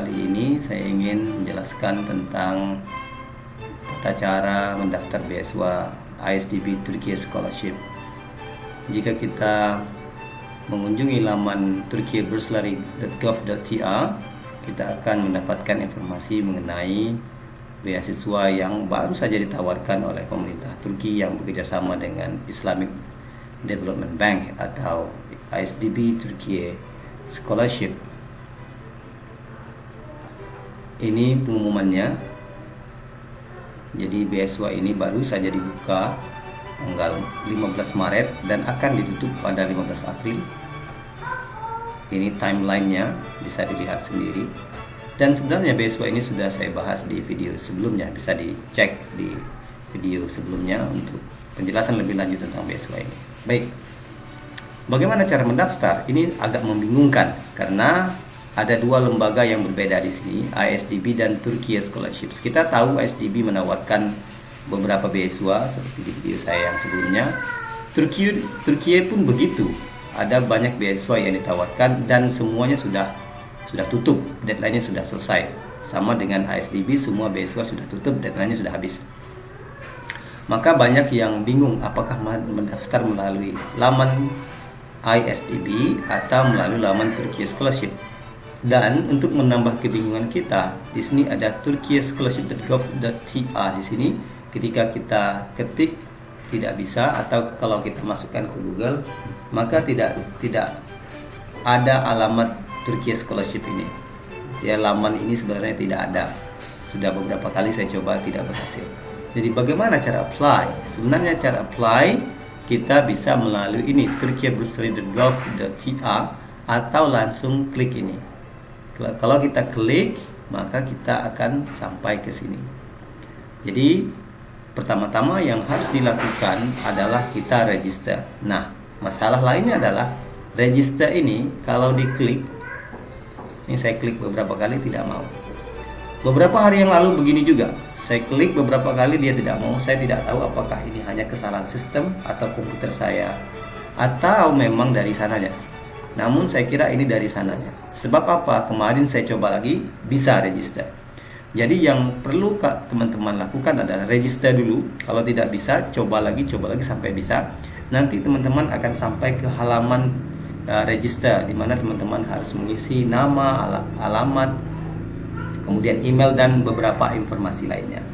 kali ini saya ingin menjelaskan tentang tata cara mendaftar beasiswa ISDB Turkiye Scholarship. Jika kita mengunjungi laman turkiyebursary.gov.tr, kita akan mendapatkan informasi mengenai beasiswa yang baru saja ditawarkan oleh pemerintah Turki yang bekerjasama dengan Islamic Development Bank atau ISDB Turkiye Scholarship. Ini pengumumannya. Jadi beasiswa ini baru saja dibuka tanggal 15 Maret dan akan ditutup pada 15 April. Ini timelinenya, bisa dilihat sendiri. Dan sebenarnya beasiswa ini sudah saya bahas di video sebelumnya, bisa dicek di video sebelumnya untuk penjelasan lebih lanjut tentang beasiswa ini. Baik, bagaimana cara mendaftar? Ini agak membingungkan karena ada dua lembaga yang berbeda di sini, ISDB dan Turkiye Scholarships. Kita tahu ISDB menawarkan beberapa beasiswa seperti di video saya yang sebelumnya. Turkiye pun begitu. Ada banyak beasiswa yang ditawarkan dan semuanya sudah tutup, deadline-nya sudah selesai. Sama dengan ISDB, semua beasiswa sudah tutup, deadline-nya sudah habis. Maka banyak yang bingung apakah mendaftar melalui laman ISDB atau melalui laman Turkiye Scholarship. Dan untuk menambah kebingungan kita, di sini ada turkiyescholarship.gov.tr di sini. Ketika kita ketik tidak bisa, atau kalau kita masukkan ke Google, maka tidak ada alamat Turkiye Scholarship ini. Ya, laman ini sebenarnya tidak ada. Sudah beberapa kali saya coba tidak berhasil. Jadi bagaimana cara apply? Sebenarnya cara apply kita bisa melalui ini turkiyebursary.gov.tr atau langsung klik ini. Kalau kita klik, maka kita akan sampai ke sini. Jadi pertama-tama yang harus dilakukan adalah kita register. Nah, masalah lainnya adalah register ini kalau diklik, ini saya klik beberapa kali tidak mau. Beberapa hari yang lalu begini juga, saya klik beberapa kali dia tidak mau. Saya tidak tahu apakah ini hanya kesalahan sistem atau komputer saya, atau memang dari sananya. Namun saya kira ini dari sananya. Sebab apa? Kemarin saya coba lagi, bisa register. Jadi yang perlu teman-teman lakukan adalah register dulu. Kalau tidak bisa, coba lagi sampai bisa. Nanti teman-teman akan sampai ke halaman register, di mana teman-teman harus mengisi nama, alamat, kemudian email dan beberapa informasi lainnya.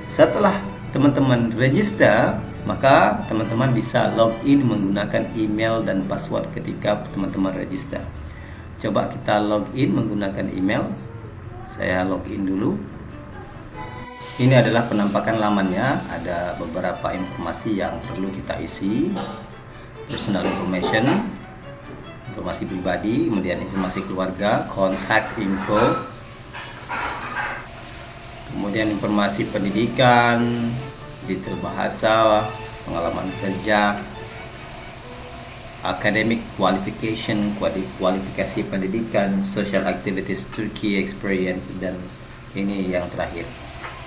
Setelah teman-teman register, maka teman-teman bisa login menggunakan email dan password ketika teman-teman register. Coba kita login menggunakan email. Saya login dulu. Ini adalah penampakan lamannya. Ada beberapa informasi yang perlu kita isi. Personal information, informasi pribadi, kemudian informasi keluarga, contact info, kemudian informasi pendidikan, detail bahasa, pengalaman kerja, academic qualification, kualifikasi pendidikan, social activities, Turkey experience, dan ini yang terakhir.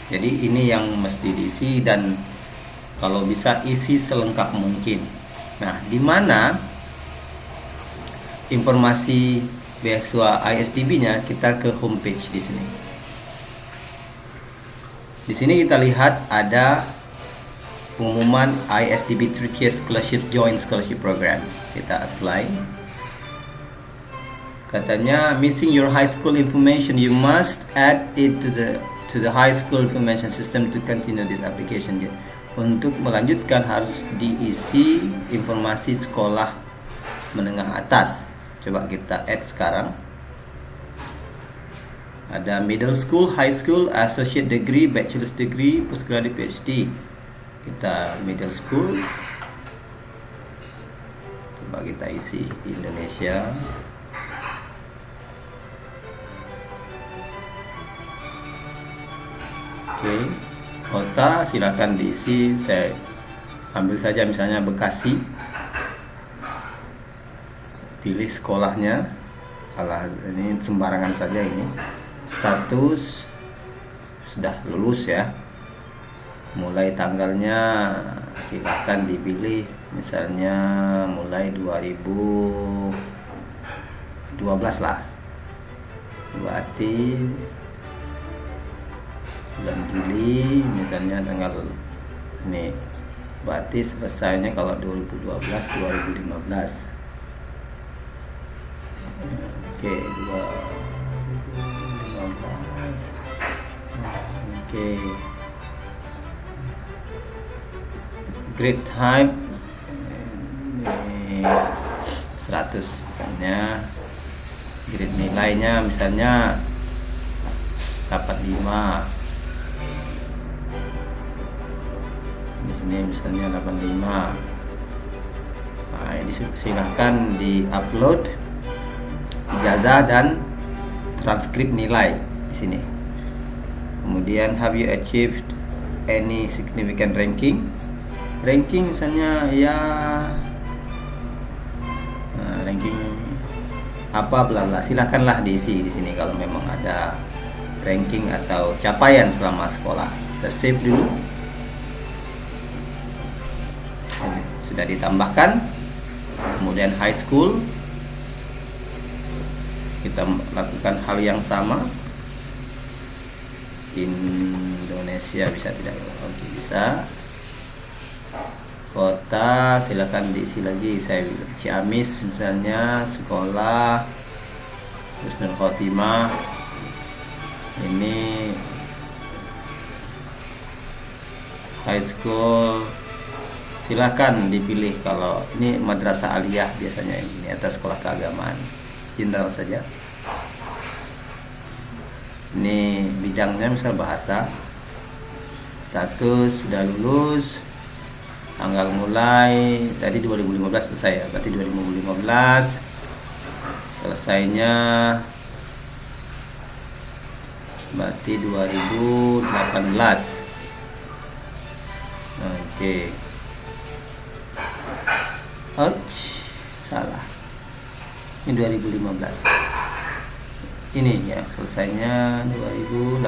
Jadi ini yang mesti diisi dan kalau bisa isi selengkap mungkin. Nah, di mana informasi beasiswa ISDB-nya, kita ke homepage di sini. Di sini kita lihat ada pengumuman ISDB Turkiye Scholarship Joint Scholarship Program. Kita apply. Katanya missing your high school information, you must add it to the high school information system to continue this application. Untuk melanjutkan harus diisi informasi sekolah menengah atas. Coba kita add sekarang. Ada middle school, high school, associate degree, bachelor's degree, postgraduate, PhD. Kita middle school. Coba kita isi Indonesia. Oke, kota silakan diisi. Saya ambil saja misalnya Bekasi. Pilih sekolahnya. Alah, ini sembarangan saja ini. Status sudah lulus ya. Mulai tanggalnya silakan dipilih, misalnya mulai 2012 lah. berarti bulan Juli misalnya tanggal ini, berarti selesainya kalau 2012 2015. Oke, 2015. Oke. Grade type ini 100 misalnya. Grade nilainya misalnya dapat 5. Di sini misalnya 85. Nah, ini silahkan di-upload ijazah dan transkrip nilai di sini. Kemudian have you achieved any significant ranking? Ranking misalnya ya ranking apa bla bla, silahkanlah diisi di sini kalau memang ada ranking atau capaian selama sekolah. Kita save dulu. Sudah ditambahkan. Kemudian high school, kita lakukan hal yang sama. Indonesia bisa tidak? Oke, bisa. Kota silakan diisi lagi. Saya Ciamis misalnya, sekolah Husnul Khotimah. Ini high school, silakan dipilih. Kalau ini madrasah aliyah biasanya ini atau sekolah keagamaan, general saja. Ini bidangnya misal bahasa. Status sudah lulus. Tanggal mulai tadi 2015 selesai ya, berarti 2015 selesainya berarti 2018. Oke. Ouch, salah. Ini 2015. Ini ya, selesainya 2018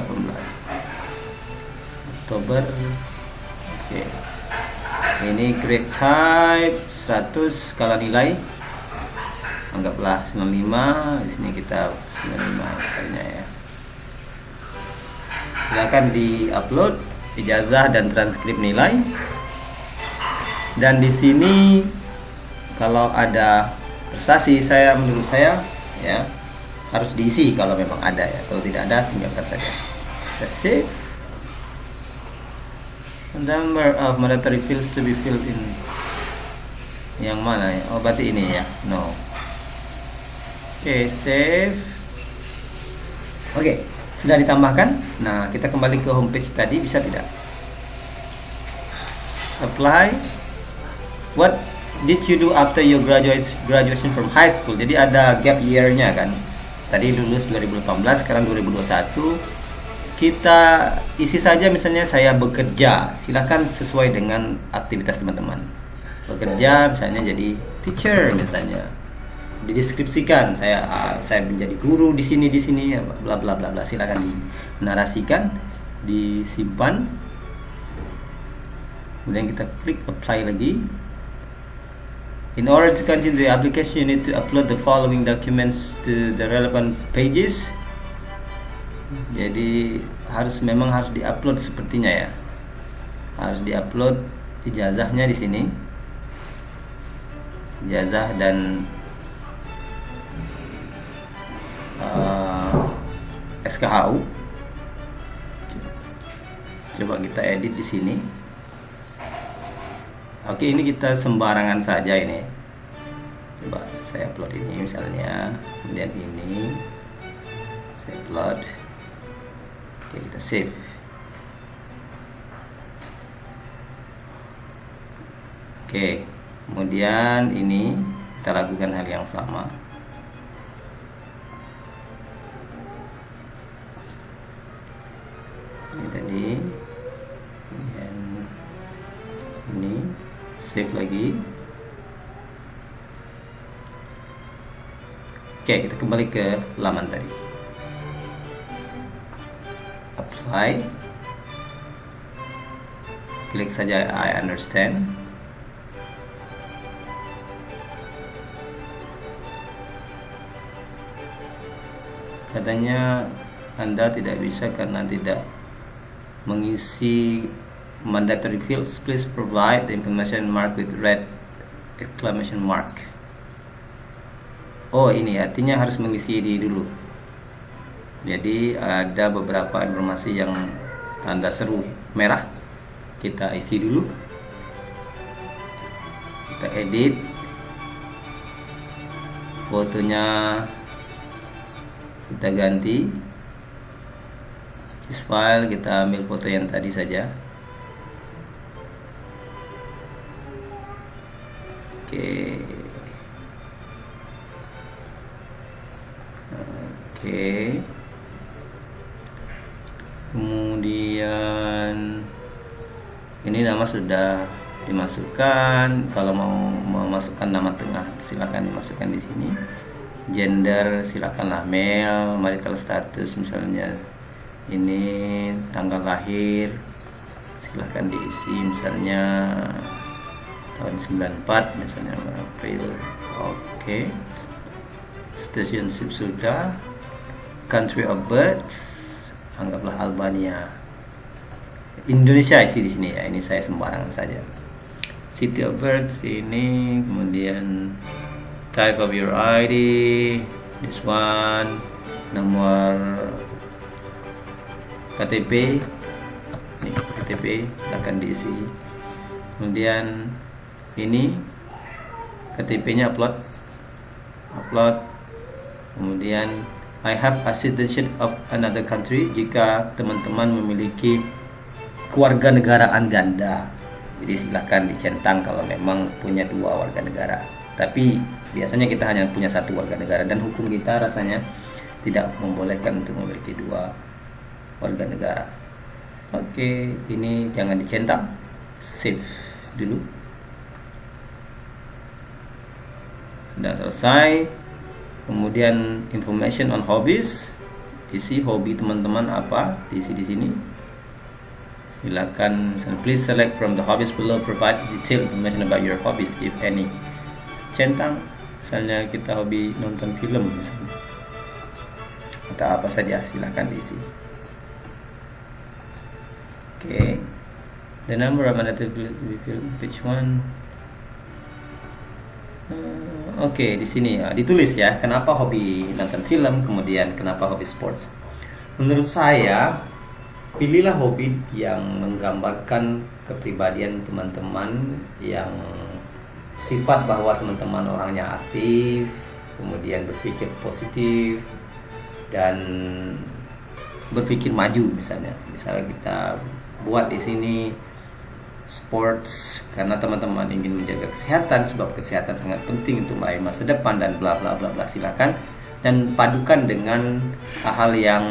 Oktober. Oke. Ini grade type 100 skala nilai. Anggaplah 95. Di sini kita 95 misalnya ya. Silakan di-upload ijazah dan transkrip nilai. Dan di sini kalau ada prestasi, menurut saya ya harus diisi kalau memang ada ya. Kalau tidak ada, tinggalkan saja. That's it. Number of mandatory fields to be filled in. Yang mana ya? Oh, berarti ini ya. No. Oke, save. Oke, sudah ditambahkan. Nah, kita kembali ke homepage tadi, bisa tidak? Apply. What did you do after your graduation from high school? Jadi ada gap year-nya kan. Tadi lulus 2018, sekarang 2021. Kita isi saja misalnya saya bekerja. Silakan sesuai dengan aktivitas teman-teman. Bekerja misalnya jadi teacher misalnya. Dideskripsikan saya menjadi guru di sini bla bla bla bla. Silakan dinarasikan, disimpan. Kemudian kita klik apply lagi. In order to continue the application, you need to upload the following documents to the relevant pages. Jadi memang harus diupload sepertinya ya. Harus diupload ijazahnya di sini. Ijazah dan SKHU. Coba kita edit di sini. Oke, ini kita sembarangan saja ini. Coba saya upload ini misalnya, kemudian ini saya upload. Oke, kita save. Oke, kemudian ini kita lakukan hal yang sama. Ini tadi, kemudian ini save lagi. Oke, kita kembali ke laman tadi. Apply. Klik saja I understand. Katanya Anda tidak bisa karena tidak mengisi mandatory fields. Please provide the information mark with red exclamation mark. Oh, ini artinya harus mengisi ini dulu. Jadi ada beberapa informasi yang tanda seru merah, kita isi dulu, kita edit fotonya, kita ganti choose file, kita ambil foto yang tadi saja. Oke. Kemudian ini nama sudah dimasukkan. Kalau mau memasukkan nama tengah silakan dimasukkan di sini. Gender silakanlah male, marital status misalnya ini, tanggal lahir silahkan diisi misalnya tahun 94 misalnya April. Oke. Citizenship sudah, country of birth anggaplah Albania. Indonesia isi di sini ya, ini saya sembarangan saja. City of birth ini, kemudian type of your ID, this one, nomor KTP, nih KTP akan diisi. Kemudian ini KTP-nya upload. Kemudian I have a citizenship of another country, jika teman-teman memiliki kewarganegaraan ganda. Jadi silahkan dicentang kalau memang punya 2 warga negara. Tapi biasanya kita hanya punya 1 warga negara, dan hukum kita rasanya tidak membolehkan untuk memiliki 2 warga negara. Oke, ini jangan dicentang, save dulu. Sudah selesai. Kemudian information on hobbies, isi hobi teman-teman apa, diisi di sini. Silakan, please select from the hobbies below, provide detailed information about your hobbies if any. Centang, misalnya kita hobi nonton film misalnya, atau apa saja, silakan diisi. Oke. The number of mandatory film, which one? Oke, di sini ditulis ya, kenapa hobi nonton film, kemudian kenapa hobi sports. Menurut saya, pilihlah hobi yang menggambarkan kepribadian teman-teman, yang sifat bahwa teman-teman orangnya aktif, kemudian berpikir positif dan berpikir maju misalnya. Misalnya kita buat di sini sports karena teman-teman ingin menjaga kesehatan, sebab kesehatan sangat penting untuk meraih masa depan dan bla bla bla bla, silakan. Dan padukan dengan hal-hal yang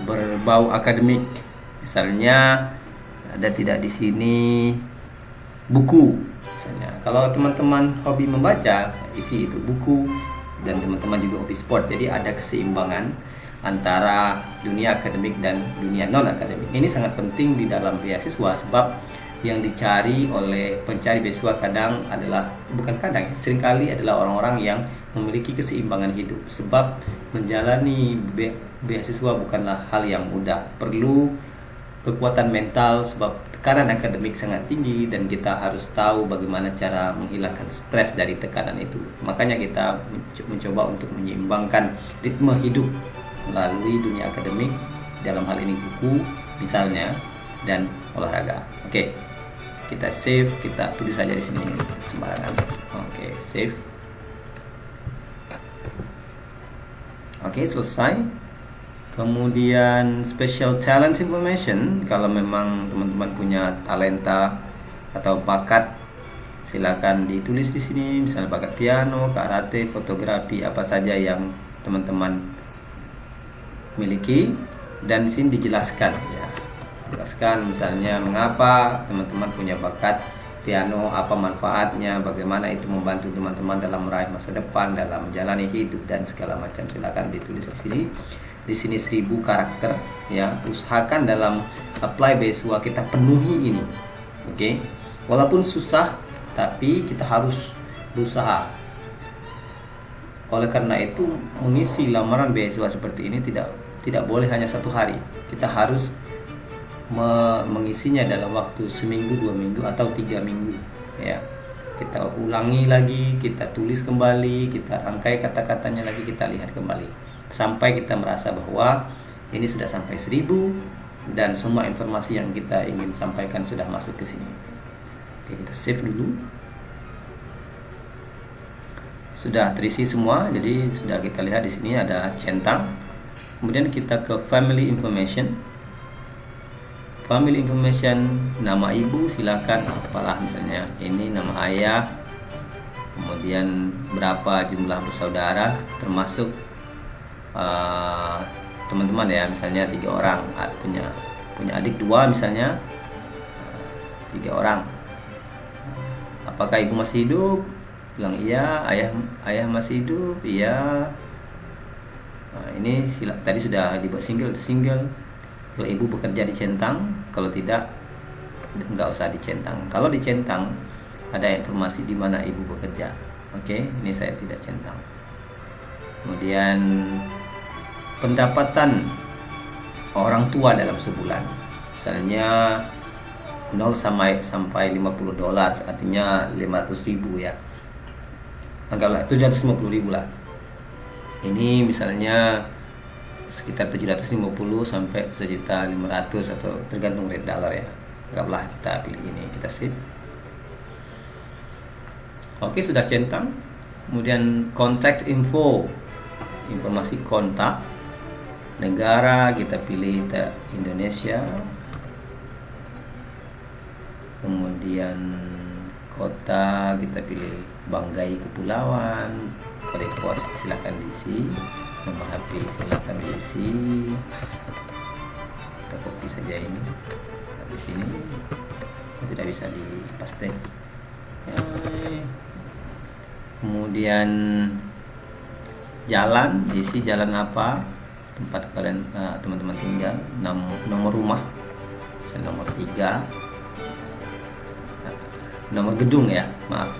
berbau akademik. Misalnya ada tidak di sini buku misalnya. Kalau teman-teman hobi membaca, isi itu buku, dan teman-teman juga hobi sport. Jadi ada keseimbangan antara dunia akademik dan dunia non akademik. Ini sangat penting di dalam beasiswa, sebab yang dicari oleh pencari beasiswa seringkali adalah orang-orang yang memiliki keseimbangan hidup. Sebab menjalani beasiswa bukanlah hal yang mudah, perlu kekuatan mental, sebab tekanan akademik sangat tinggi dan kita harus tahu bagaimana cara menghilangkan stres dari tekanan itu. Makanya kita mencoba untuk menyeimbangkan ritme hidup melalui dunia akademik, dalam hal ini buku misalnya, dan olahraga. Oke, kita save, kita tulis saja di sini sembarangan. Oke, save. Oke, selesai. Kemudian special talent information, kalau memang teman-teman punya talenta atau bakat, silakan ditulis di sini. Misalnya bakat piano, karate, fotografi, apa saja yang teman-teman miliki, dan di sini dijelaskan ya. Jelaskan misalnya mengapa teman-teman punya bakat piano, apa manfaatnya, bagaimana itu membantu teman-teman dalam meraih masa depan, dalam menjalani hidup dan segala macam. Silakan ditulis di sini. Di sini 1000 karakter ya. Usahakan dalam apply beasiswa kita penuhi ini. Oke. Walaupun susah, tapi kita harus berusaha. Oleh karena itu, mengisi lamaran beasiswa seperti ini tidak boleh hanya 1 hari. Kita harus mengisinya dalam waktu seminggu, 2 minggu, atau 3 minggu. Ya, kita ulangi lagi, kita tulis kembali, kita rangkai kata-katanya lagi, kita lihat kembali sampai kita merasa bahwa ini sudah sampai 1000 dan semua informasi yang kita ingin sampaikan sudah masuk ke sini. Oke, kita save dulu. Sudah terisi semua, jadi sudah kita lihat di sini ada centang. Kemudian kita ke family information. Family information, nama ibu silakan apalah, misalnya ini nama ayah, kemudian berapa jumlah bersaudara, termasuk teman-teman ya, misalnya 3 orang, punya adik 2 misalnya, 3 orang. Apakah ibu masih hidup? Bilang iya. Ayah masih hidup? Iya. Nah, ini tadi sudah dibuat single. Kalau ibu bekerja dicentang, kalau tidak nggak usah dicentang. Kalau dicentang ada informasi di mana ibu bekerja. Oke, ini saya tidak centang. Kemudian pendapatan orang tua dalam sebulan, misalnya 0 sampai $50, artinya 500.000 ya. Anggaplah 750.000 lah. Ini misalnya sekitar 750 sampai 1.500.000 atau tergantung rate dollar ya. Anggaplah kita pilih ini, kita save. Oke, sudah centang. Kemudian contact info, informasi kontak. Negara kita pilih Indonesia. Kemudian kota kita pilih Banggai Kepulauan. Kode pos silakan diisi. Nomor HP silakan diisi. Kita copy saja ini. Habis ini tidak bisa dipaste. Ya. Kemudian jalan, diisi jalan apa, tempat kalian teman-teman tinggal, nomor rumah, misalnya nomor 3, nomor gedung ya, maaf.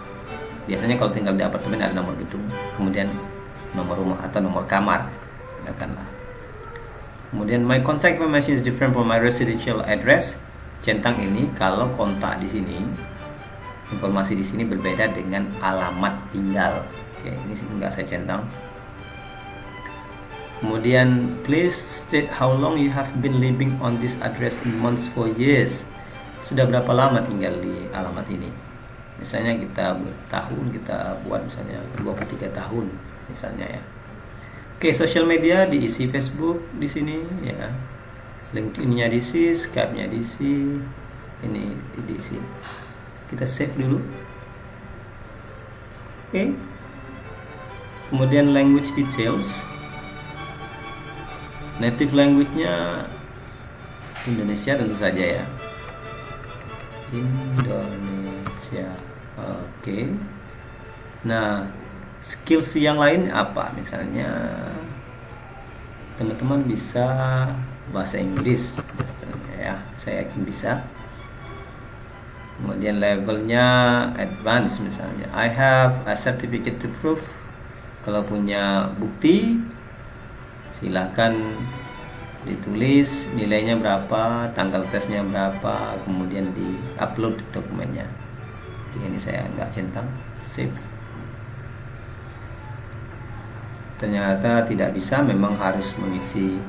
Biasanya kalau tinggal di apartemen ada nomor gedung, kemudian nomor rumah atau nomor kamar, katakanlah. Kemudian my contact information is different from my residential address. Centang ini kalau kontak di sini, informasi di sini berbeda dengan alamat tinggal. Oke, ini enggak saya centang. Kemudian please state how long you have been living on this address in months for years. Sudah berapa lama tinggal di alamat ini? Misalnya kita bertahun, kita buat misalnya 23 tahun misalnya ya. Oke, social media diisi Facebook di sini ya. LinkedIn-nya diisi, Skype-nya diisi. Ini diisi. Kita save dulu. Oke. Kemudian language details. Native language-nya Indonesia tentu saja ya. Indonesia. Oke. Nah, skills yang lain apa? Misalnya teman-teman bisa bahasa Inggris ya, saya yakin bisa. Kemudian levelnya advance, misalnya I have a certificate to prove. Kalau punya bukti silahkan ditulis nilainya berapa, tanggal tesnya berapa, kemudian di upload dokumennya. Oke, ini saya nggak centang, save. Ternyata tidak bisa, memang harus mengisi.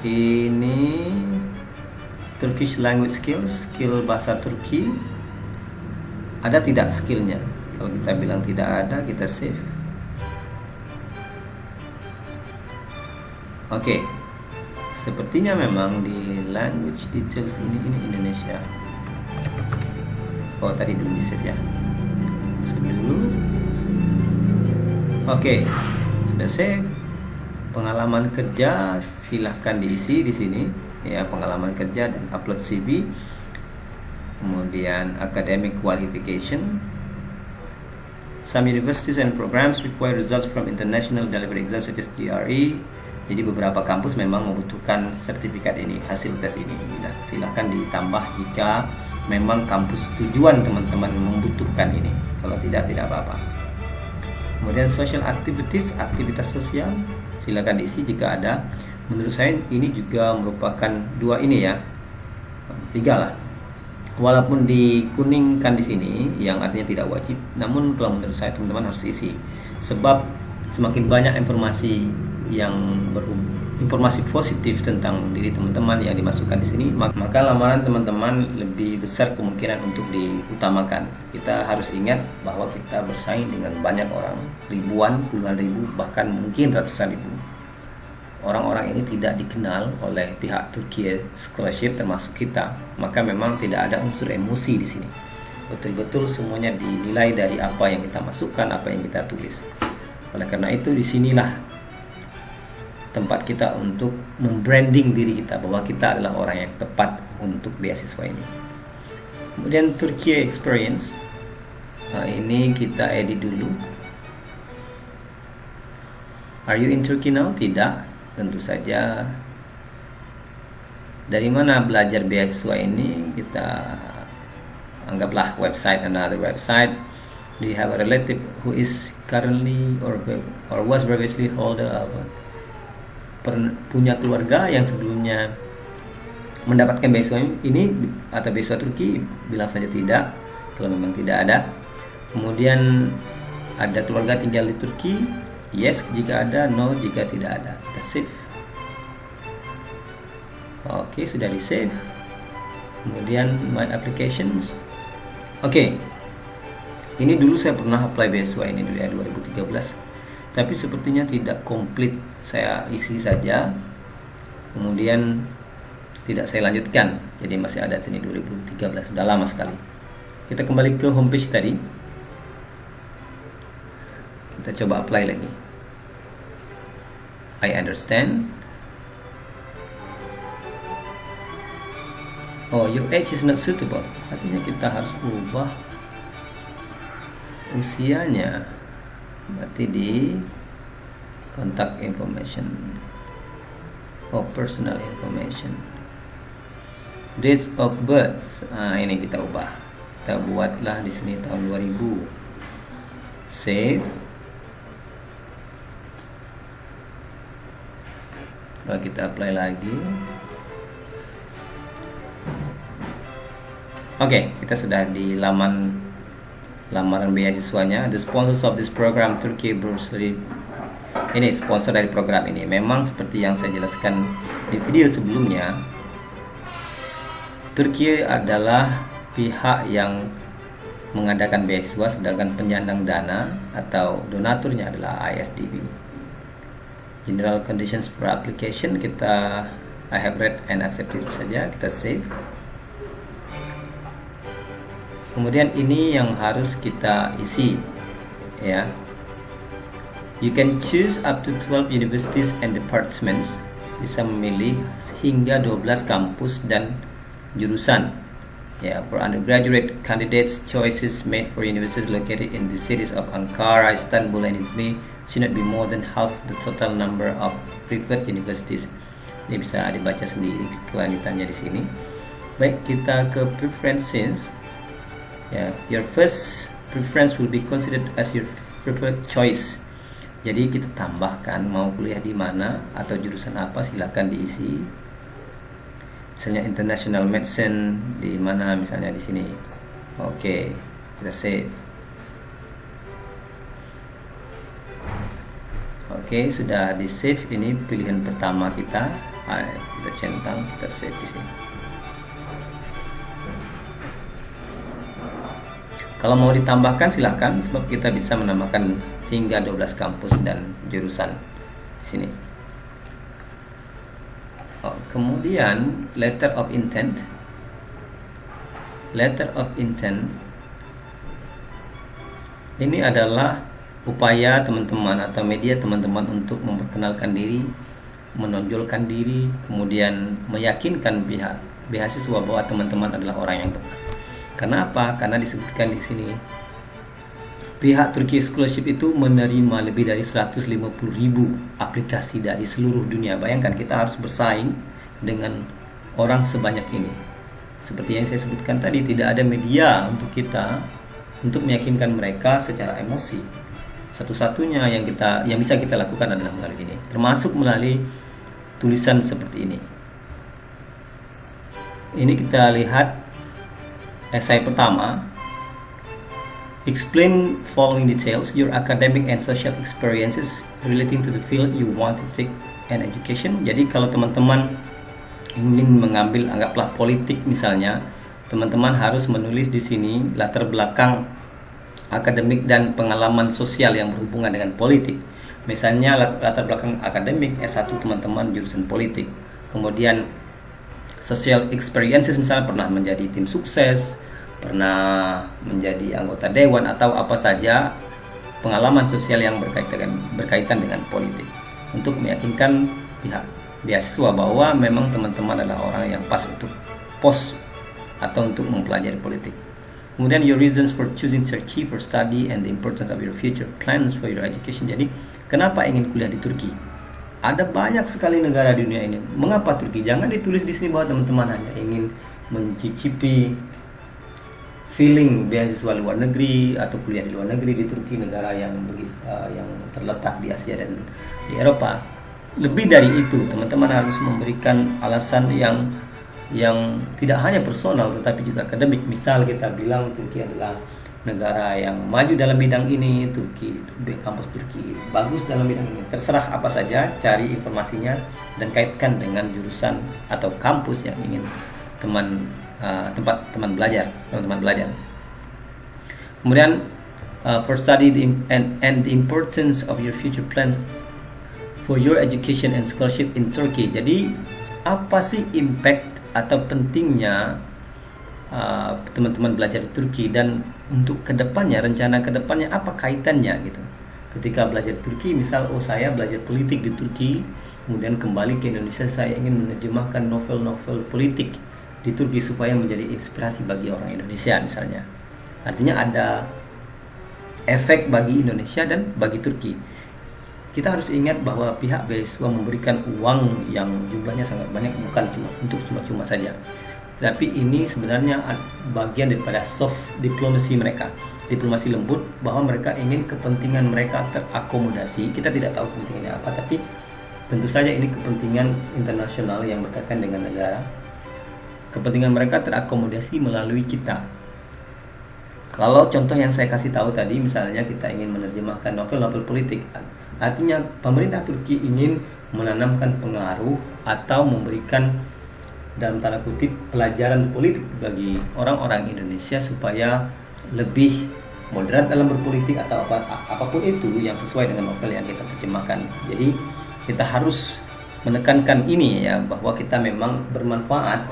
Ini Turkish language skills, skill bahasa Turki. Ada tidak skillnya? Kalau kita bilang tidak ada, kita save. Oke, sepertinya memang di language details ini Indonesia. Oh, tadi belum di save ya. Save dulu. Oke, sudah save. Pengalaman kerja silahkan diisi di sini ya, pengalaman kerja dan upload CV. Kemudian academic qualification. Some universities and programs require results from international delivery exam such as GRE. Jadi beberapa kampus memang membutuhkan sertifikat ini, hasil tes ini. Nah, silahkan ditambah jika memang kampus tujuan teman-teman membutuhkan ini. Kalau tidak apa-apa. Kemudian social activities, aktivitas sosial, silakan diisi jika ada. Menurut saya ini juga merupakan dua ini ya, 3 lah. Walaupun dikuningkan di sini yang artinya tidak wajib, namun kalau menurut saya teman-teman harus isi. Sebab semakin banyak informasi yang informasi positif tentang diri teman-teman yang dimasukkan di sini, maka lamaran teman-teman lebih besar kemungkinan untuk diutamakan. Kita harus ingat bahwa kita bersaing dengan banyak orang, ribuan, puluhan ribu, bahkan mungkin ratusan ribu. Orang-orang ini tidak dikenal oleh pihak Turki Scholarship termasuk kita, maka memang tidak ada unsur emosi di sini. Betul-betul semuanya dinilai dari apa yang kita masukkan, apa yang kita tulis. Oleh karena itu disinilah tempat kita untuk membranding diri kita bahwa kita adalah orang yang tepat untuk beasiswa ini. Kemudian Turki Experience, ini kita edit dulu. Are you in Turkey now? Tidak. Tentu saja. Dari mana belajar beasiswa ini? Kita anggaplah website, another website. Do you have a relative who is currently or was previously holder of punya keluarga yang sebelumnya mendapatkan beasiswa ini atau beasiswa Turki? Bilang saja tidak kalau memang tidak ada. Kemudian ada keluarga tinggal di Turki? Yes jika ada, no jika tidak ada. Kita save. Oke, sudah di save. Kemudian my applications. Oke. Ini dulu saya pernah apply beasiswa ini dulu ya, 2013. Tapi sepertinya tidak komplit. Saya isi saja. Kemudian tidak saya lanjutkan. Jadi masih ada sini 2013, sudah lama sekali. Kita kembali ke homepage tadi. Kita coba apply lagi. I understand. Oh, your age is not suitable. Artinya kita harus ubah usianya. Berarti di contact information. Oh, personal information. Dates of birth. Ini kita ubah. Kita buatlah di sini tahun 2000. Save. Lalu kita apply lagi. Oke, kita sudah di lamaran beasiswanya. The sponsors of this program, Turkey Bursary. Ini sponsor dari program ini. Memang seperti yang saya jelaskan di video sebelumnya, Turki adalah pihak yang mengadakan beasiswa, sedangkan penyandang dana atau donaturnya adalah ISDB. General conditions for application, kita I have read and accepted saja, kita save. Kemudian ini yang harus kita isi ya. You can choose up to 12 universities and departments. Bisa memilih hingga 12 kampus dan jurusan. Ya, for undergraduate candidates, choices made for universities located in the cities of Ankara, Istanbul, and Izmir should not be more than half the total number of private universities. Ini bisa dibaca sendiri kelanjutannya di sini. Baik, kita ke preferences. Ya, your first preference will be considered as your preferred choice. Jadi kita tambahkan mau kuliah di mana atau jurusan apa, silakan diisi. Misalnya international medicine di mana, misalnya di sini. Oke, kita save. Oke, sudah di save. Ini pilihan pertama kita. Kita centang, kita save di sini. Kalau mau ditambahkan silakan, sebab kita bisa menambahkan hingga 12 kampus dan jurusan di sini. Kemudian letter of intent. Letter of intent ini adalah upaya teman-teman atau media teman-teman untuk memperkenalkan diri, menonjolkan diri, kemudian meyakinkan pihak beasiswa bahwa teman-teman adalah orang yang tepat. Kenapa? Karena disebutkan di sini pihak Turki Scholarship itu menerima lebih dari 150.000 aplikasi dari seluruh dunia. Bayangkan kita harus bersaing dengan orang sebanyak ini. Seperti yang saya sebutkan tadi, tidak ada media untuk kita untuk meyakinkan mereka secara emosi. Satu-satunya yang bisa kita lakukan adalah melalui ini, termasuk melalui tulisan seperti ini. Ini kita lihat esai pertama. Explain following details your academic and social experiences relating to the field you want to take an education. Jadi kalau teman-teman ingin mengambil, anggaplah politik misalnya, teman-teman harus menulis di sini latar belakang akademik dan pengalaman sosial yang berhubungan dengan politik. Misalnya latar belakang akademik S1 teman-teman jurusan politik, kemudian social experiences misalnya pernah menjadi tim sukses, pernah menjadi anggota dewan, atau apa saja pengalaman sosial yang berkaitan dengan politik, untuk meyakinkan pihak beasiswa bahwa memang teman-teman adalah orang yang pas untuk pos atau untuk mempelajari politik. Kemudian your reasons for choosing Turkey for study and the importance of your future plans for your education. Jadi kenapa ingin kuliah di Turki? Ada banyak sekali negara di dunia ini. Mengapa Turki? Jangan ditulis di sini bahwa teman-teman hanya ingin mencicipi feeling beasiswa luar negeri atau kuliah di luar negeri di Turki, negara yang terletak di Asia dan di Eropa. Lebih dari itu, teman-teman harus memberikan alasan yang tidak hanya personal tetapi juga akademik. Misal kita bilang Turki adalah negara yang maju dalam bidang ini, kampus Turki bagus dalam bidang ini. Terserah apa saja, cari informasinya dan kaitkan dengan jurusan atau kampus yang ingin tempat teman belajar. Kemudian for study and the importance of your future plans for your education and scholarship in Turkey. Jadi apa sih impact atau pentingnya teman-teman belajar di Turki, dan untuk kedepannya, rencana kedepannya apa kaitannya gitu. Ketika belajar di Turki, misal saya belajar politik di Turki, kemudian kembali ke Indonesia, saya ingin menerjemahkan novel-novel politik di Turki supaya menjadi inspirasi bagi orang Indonesia misalnya. Artinya ada efek bagi Indonesia dan bagi Turki. Kita harus ingat bahwa pihak beasiswa memberikan uang yang jumlahnya sangat banyak, bukan cuma saja. Tapi ini sebenarnya bagian daripada soft diplomasi mereka, diplomasi lembut, bahwa mereka ingin kepentingan mereka terakomodasi. Kita tidak tahu kepentingannya apa, tapi tentu saja ini kepentingan internasional yang berkaitan dengan negara. Kepentingan mereka terakomodasi melalui kita. Kalau contoh yang saya kasih tahu tadi, misalnya kita ingin menerjemahkan novel-novel politik, artinya pemerintah Turki ingin menanamkan pengaruh atau memberikan dalam tanda kutip pelajaran politik bagi orang-orang Indonesia supaya lebih moderat dalam berpolitik atau apapun itu yang sesuai dengan novel yang kita terjemahkan. Jadi kita harus menekankan ini ya, bahwa kita memang bermanfaat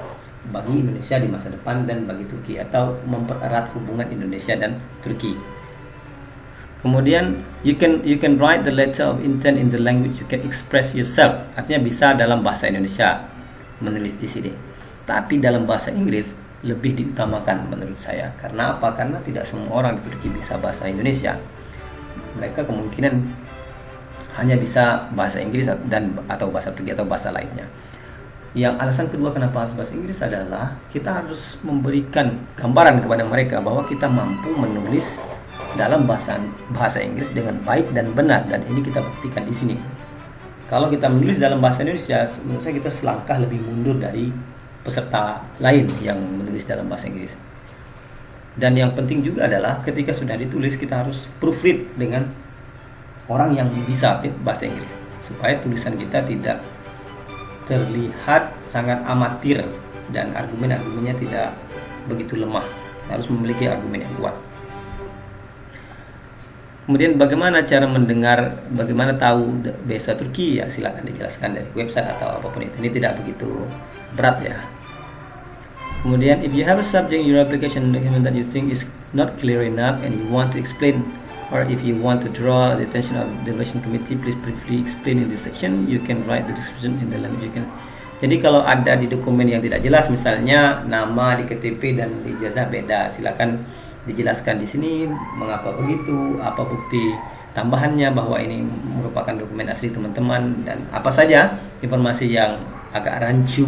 bagi Indonesia di masa depan dan bagi Turki, atau mempererat hubungan Indonesia dan Turki. Kemudian you can write the letter of intent in the language you can express yourself. Artinya bisa dalam bahasa Indonesia menulis di sini. Tapi dalam bahasa Inggris lebih diutamakan menurut saya. Karena apa? Karena tidak semua orang di Turki bisa bahasa Indonesia. Mereka kemungkinan hanya bisa bahasa Inggris atau bahasa Turki atau bahasa lainnya. Yang alasan kedua kenapa harus bahasa Inggris adalah kita harus memberikan gambaran kepada mereka bahwa kita mampu menulis dalam bahasa Inggris dengan baik dan benar, dan ini kita buktikan di sini. Kalau kita menulis dalam bahasa Indonesia, menurut saya kita selangkah lebih mundur dari peserta lain yang menulis dalam bahasa Inggris. Dan yang penting juga adalah ketika sudah ditulis, kita harus proofread dengan orang yang bisa bahasa Inggris, supaya tulisan kita tidak terlihat sangat amatir dan argumen-argumennya tidak begitu lemah. Harus memiliki argumen yang kuat. Kemudian bagaimana cara mendengar, bagaimana tahu bahasa Turki, ya silakan dijelaskan dari website atau apapun itu. Ini tidak begitu berat ya. Kemudian if you have a subject in your application document that you think is not clear enough and you want to explain, or if you want to draw the attention of the evaluation committee, please briefly explain in this section. You can write the description in the language you can. Jadi kalau ada di dokumen yang tidak jelas, misalnya nama di KTP dan di ijazah beda, silakan dijelaskan di sini mengapa begitu, apa bukti tambahannya bahwa ini merupakan dokumen asli teman-teman, dan apa saja informasi yang agak rancu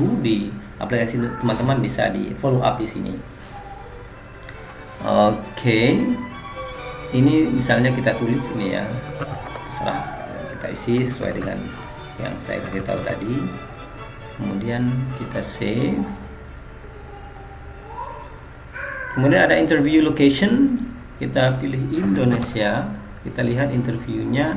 aplikasi teman-teman bisa di follow up di sini. Oke, ini misalnya kita tulis ini ya, terserah kita isi sesuai dengan yang saya kasih tahu tadi. Kemudian kita save. Kemudian ada interview location, kita pilih Indonesia. Kita lihat interviewnya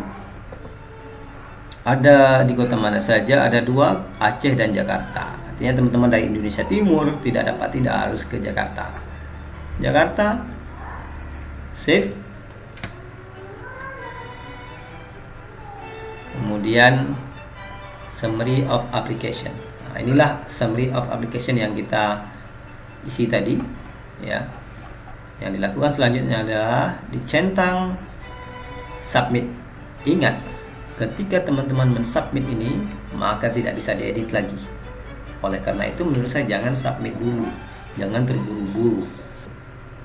ada di kota mana saja, ada 2, Aceh dan Jakarta. Artinya teman-teman dari Indonesia Timur tidak harus ke Jakarta. Jakarta, save. Kemudian summary of application. Nah, inilah summary of application yang kita isi tadi, ya. Yang dilakukan selanjutnya adalah dicentang submit. Ingat, ketika teman-teman mensubmit ini, maka tidak bisa diedit lagi. Oleh karena itu menurut saya jangan submit dulu, jangan terburu-buru.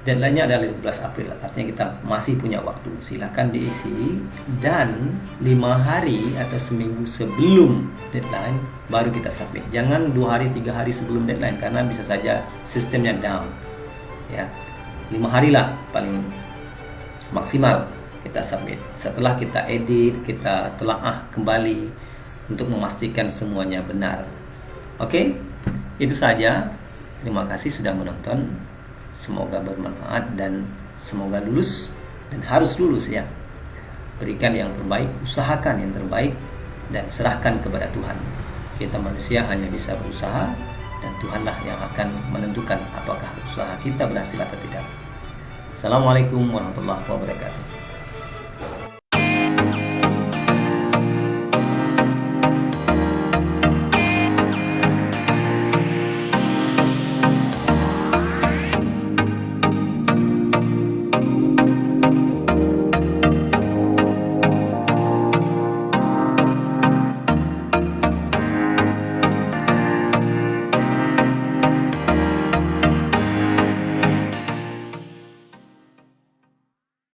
Deadline-nya adalah 15 April, artinya kita masih punya waktu. Silahkan diisi, dan 5 hari atau seminggu sebelum deadline baru kita submit. Jangan 2 hari, 3 hari sebelum deadline, karena bisa saja sistemnya down. Ya, 5 hari lah paling maksimal kita submit. Setelah kita edit, kita telaah kembali untuk memastikan semuanya benar. Oke, itu saja. Terima kasih sudah menonton. Semoga bermanfaat dan semoga lulus, dan harus lulus ya. Berikan yang terbaik, usahakan yang terbaik, dan serahkan kepada Tuhan. Kita manusia hanya bisa berusaha, dan Tuhanlah yang akan menentukan apakah usaha kita berhasil atau tidak. Assalamualaikum warahmatullahi wabarakatuh.